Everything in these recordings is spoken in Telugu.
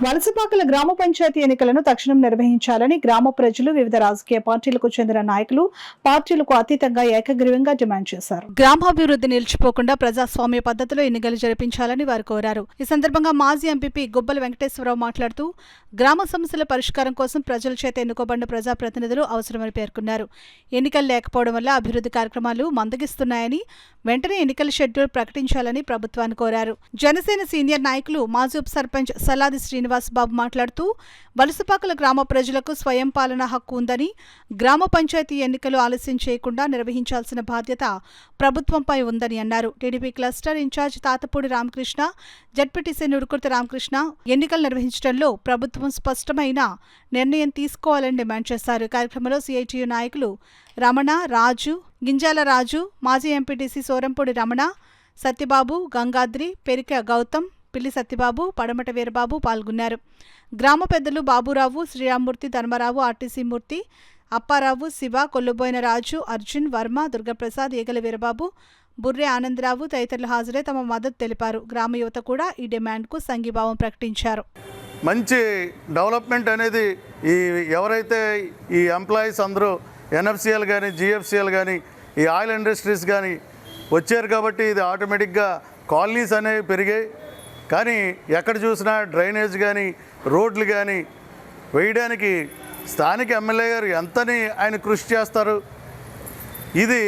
వలసపాకల గ్రామ పంచాయతీ ఎన్నికలను తక్షణం నిర్వహించాలని గ్రామ ప్రజలు వివిధ రాజకీయ పార్టీలకు చెందిన నాయకులు పార్టీలకు అతీతంగా ఏకగ్రీవంగా డిమాండ్ చేశారు. గ్రామాభివృద్ధి నిలిచిపోకుండా ప్రజాస్వామ్య పద్ధతిలో ఎన్నికలు జరిపించాలని వారు కోరారు. ఈ సందర్భంగా మాజీ ఎంపీపీ గుబ్బల వెంకటేశ్వరరావు మాట్లాడుతూ గ్రామ సమస్యల పరిష్కారం కోసం ప్రజల చేత ఎన్నుకోబడిన ప్రజాప్రతినిధులు అవసరమని పేర్కొన్నారు. ఎన్నికలు లేకపోవడం వల్ల అభివృద్ధి కార్యక్రమాలు మందగిస్తున్నాయని వెంటనే ఎన్నికల షెడ్యూల్ ప్రకటించాలని ప్రభుత్వాన్ని కోరారు. జనసేన సీనియర్ నాయకులు మాజీ ఉప సర్పంచ్ సల్లాది శ్రీనివాస్ బాబు మాట్లాడుతూ వలసపాకల గ్రామ ప్రజలకు స్వయం పాలన హక్కు ఉందని, గ్రామ పంచాయతీ ఎన్నికలు ఆలస్యం చేయకుండా నిర్వహించాల్సిన బాధ్యత ప్రభుత్వంపై ఉందని అన్నారు. TDP cluster incharge Tatapudi Ramakrishna, ZPTC Nudukurthi Ramakrishna ఎన్నికలు నిర్వహించడంలో ప్రభుత్వం స్పష్టమైన నిర్ణయం తీసుకోవాలని డిమాండ్ చేశారు. కార్యక్రమంలో సిఐటియు నాయకులు రమణ, రాజు, గింజాల రాజు, మాజీ ఎంపీటీసీ సోరంపూడి రమణ, సత్యబాబు, గంగాద్రి, పెరిక గౌతమ్, పిల్లి సత్యబాబు, పడమట వీరబాబు పాల్గొన్నారు. గ్రామ పెద్దలు బాబురావు, శ్రీరామ్మూర్తి, ధర్మరావు, ఆర్టీసీ మూర్తి, అప్పారావు, శివ, కొల్లుబోయిన రాజు, అర్జున్, వర్మ, దుర్గప్రసాద్, ఏగల వీరబాబు, బుర్రె ఆనందరావు తదితరులు హాజరై తమ మద్దతు తెలిపారు. గ్రామ యువత కూడా ఈ డిమాండ్కు సంఘీభావం ప్రకటించారు. మంచి డెవలప్మెంట్ అనేది ఎవరైతే ఈ ఎంప్లాయీస్ అందరూ ఎన్ఎఫ్సిఎల్ కానీ, జిఎఫ్సిఎల్ కానీ, ఈ ఆయిల్ ఇండస్ట్రీస్ కానీ వచ్చారు కాబట్టి ఇది ఆటోమేటిక్గా కాలనీస్ అనేవి పెరిగాయి. కానీ ఎక్కడ చూసినా డ్రైనేజ్ కానీ, రోడ్లు కానీ వేయడానికి స్థానిక ఎమ్మెల్యే గారు ఎంతని ఆయన కృషి చేస్తారు. ఇది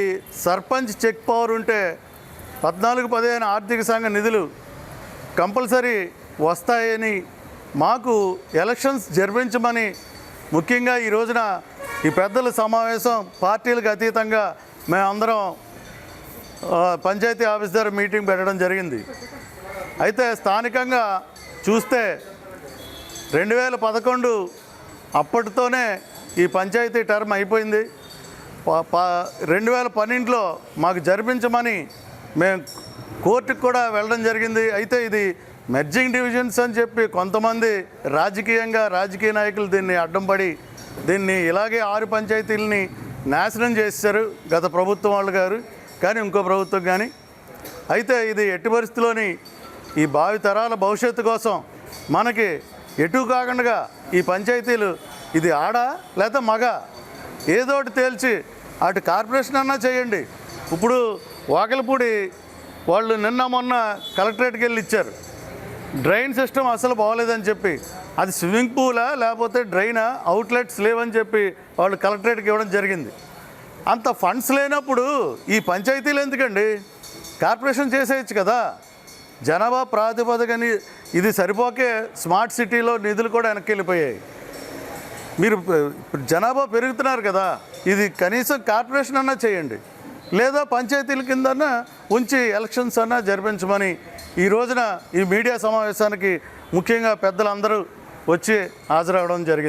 సర్పంచ్ చెక్ పవర్ ఉంటే 14-15 ఆర్థిక సంఘ నిధులు కంపల్సరీ వస్తాయని, మాకు ఎలక్షన్స్ జరిపించమని ముఖ్యంగా ఈ రోజున ఈ పెద్దల సమావేశం పార్టీలకు అతీతంగా మేమందరం పంచాయతీ ఆఫీస్ దగ్గర మీటింగ్ పెట్టడం జరిగింది. అయితే స్థానికంగా చూస్తే 2011 అప్పటితోనే ఈ పంచాయతీ టర్మ్ అయిపోయింది. 2012లో మాకు జరిపించమని మేము కోర్టుకు కూడా వెళ్ళడం జరిగింది. అయితే ఇది మెర్జింగ్ డివిజన్స్ అని చెప్పి కొంతమంది రాజకీయ నాయకులు దీన్ని అడ్డం పడి దీన్ని ఇలాగే 6 పంచాయతీలని నాశనం చేశారు గత ప్రభుత్వం వాళ్ళు గారు కానీ ఇంకో ప్రభుత్వం కానీ. అయితే ఇది ఎట్టి పరిస్థితిలోని ఈ భావి తరాల భవిష్యత్తు కోసం మనకి ఎటు కాకుండా ఈ పంచాయతీలు ఇది ఆడ లేదా మగ ఏదోటి తేల్చి అటు కార్పొరేషన్ అన్నా చేయండి. ఇప్పుడు వాకలపూడి వాళ్ళు నిన్న మొన్న కలెక్టరేట్కి వెళ్ళి ఇచ్చారు. డ్రైన్ సిస్టమ్ అసలు బాగోలేదని చెప్పి, అది స్విమ్మింగ్ పూలా లేకపోతే డ్రైనా, అవుట్లెట్స్ లేవని చెప్పి వాళ్ళు కలెక్టరేట్కి ఇవ్వడం జరిగింది. అంత ఫండ్స్ లేనప్పుడు ఈ పంచాయతీలు ఎందుకండి, కార్పొరేషన్ చేసేయచ్చు కదా. జనాభా ప్రాతిపదికని ఇది సరిపోకే స్మార్ట్ సిటీలో నిధులు కూడా వెనక్కి వెళ్ళిపోయాయి. మీరు జనాభా పెరుగుతున్నారు కదా, ఇది కనీసం కార్పొరేషన్ అన్నా చేయండి, లేదా పంచాయతీల కిందన్నా ఉంచి ఎలక్షన్స్ అన్నా జరిపించమని ఈ రోజున ఈ మీడియా సమావేశానికి ముఖ్యంగా పెద్దలందరూ వచ్చి హాజరవడం జరిగింది.